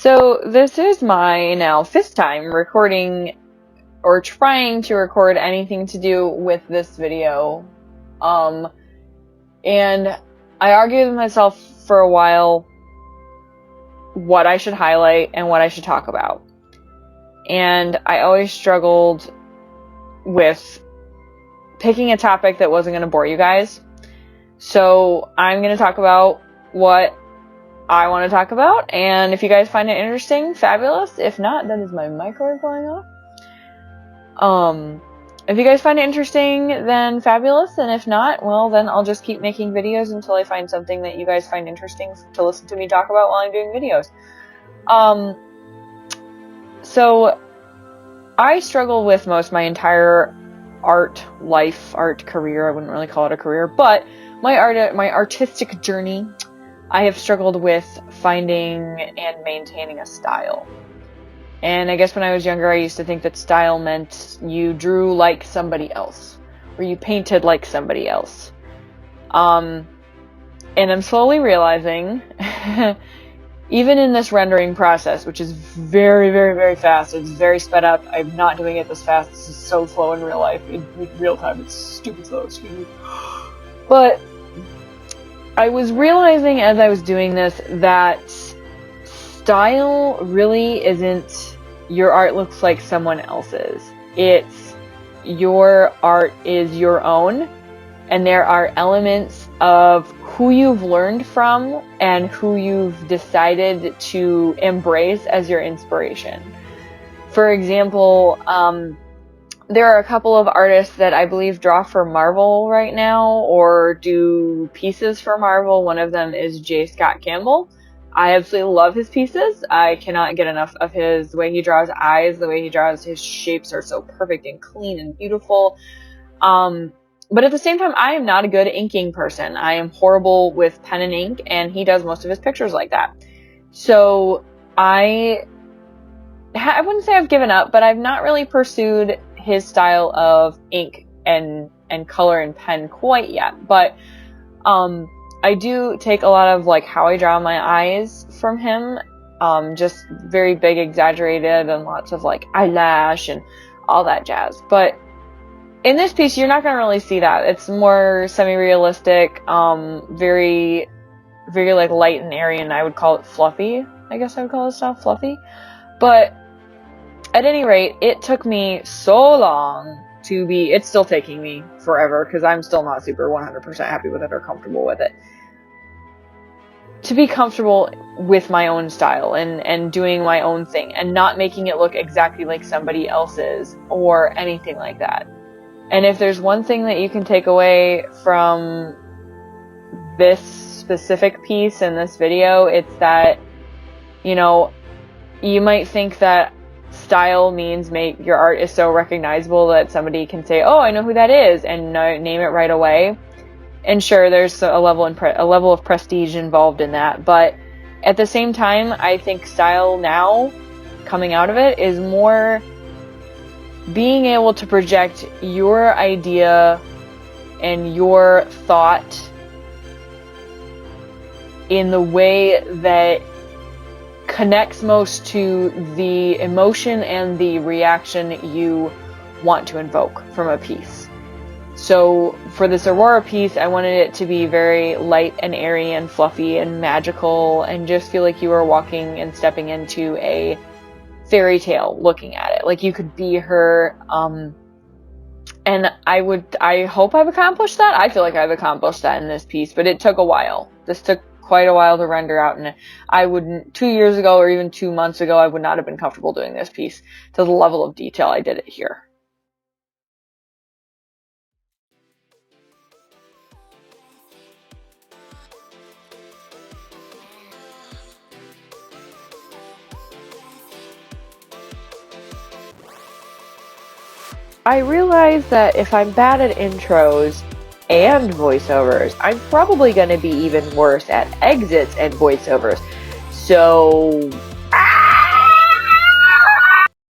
So this is my now 5th time recording or trying to record anything to do with this video. And I argued with myself for a while what I should highlight and what I should talk about. And I always struggled with picking a topic that wasn't going to bore you guys. So I'm going to talk about what I want to talk about, and if you guys find it interesting, fabulous. If not, then is my microphone going off? If you guys find it interesting, then fabulous, and if not, well, then I'll just keep making videos until I find something that you guys find interesting to listen to me talk about while I'm doing videos. So I struggle with most my entire art career. I wouldn't really call it a career, but my artistic journey, I have struggled with finding and maintaining a style. And I guess when I was younger, I used to think that style meant you drew like somebody else, or you painted like somebody else. And I'm slowly realizing, even in this rendering process, which is very, very, very fast, it's very sped up. I'm not doing it this fast. This is so slow in real life. In real time, it's stupid slow, excuse me. But I was realizing as I was doing this that style really isn't your art looks like someone else's. It's your art is your own, and there are elements of who you've learned from and who you've decided to embrace as your inspiration. For example, there are a couple of artists that I believe draw for Marvel right now, or do pieces for Marvel. One of them is J. Scott Campbell. I absolutely love his pieces. I cannot get enough of the way he draws eyes, the way he draws his shapes are so perfect and clean and beautiful. But at the same time, I am not a good inking person. I am horrible with pen and ink, and he does most of his pictures like that. So I wouldn't say I've given up, but I've not really pursued his style of ink and color and pen quite yet. But I do take a lot of like how I draw my eyes from him, just very big, exaggerated, and lots of like eyelash and all that jazz. But in this piece, you're not going to really see that. It's more semi-realistic, very, very like light and airy, and I would call it fluffy. I guess I would call this style fluffy. But at any rate, it took me so long to be, it's still taking me forever, because I'm still not super 100% happy with it or comfortable with it, to be comfortable with my own style and doing my own thing and not making it look exactly like somebody else's or anything like that. And if there's one thing that you can take away from this specific piece in this video, it's that, you know, you might think that style means your art is so recognizable that somebody can say, oh, I know who that is, and name it right away. And sure, there's a level of prestige involved in that, but at the same time, I think style now, coming out of it, is more being able to project your idea and your thought in the way that connects most to the emotion and the reaction you want to invoke from a piece. So for this Aurora piece, I wanted it to be very light and airy and fluffy and magical, and just feel like you were walking and stepping into a fairy tale looking at it. Like you could be her, and I hope I've accomplished that. I feel like I've accomplished that in this piece, but it took a while. This took quite a while to render out, and I wouldn't, 2 years ago or even 2 months ago, I would not have been comfortable doing this piece to the level of detail I did it here. I realize that if I'm bad at intros and voiceovers, I'm probably going to be even worse at exits and voiceovers. So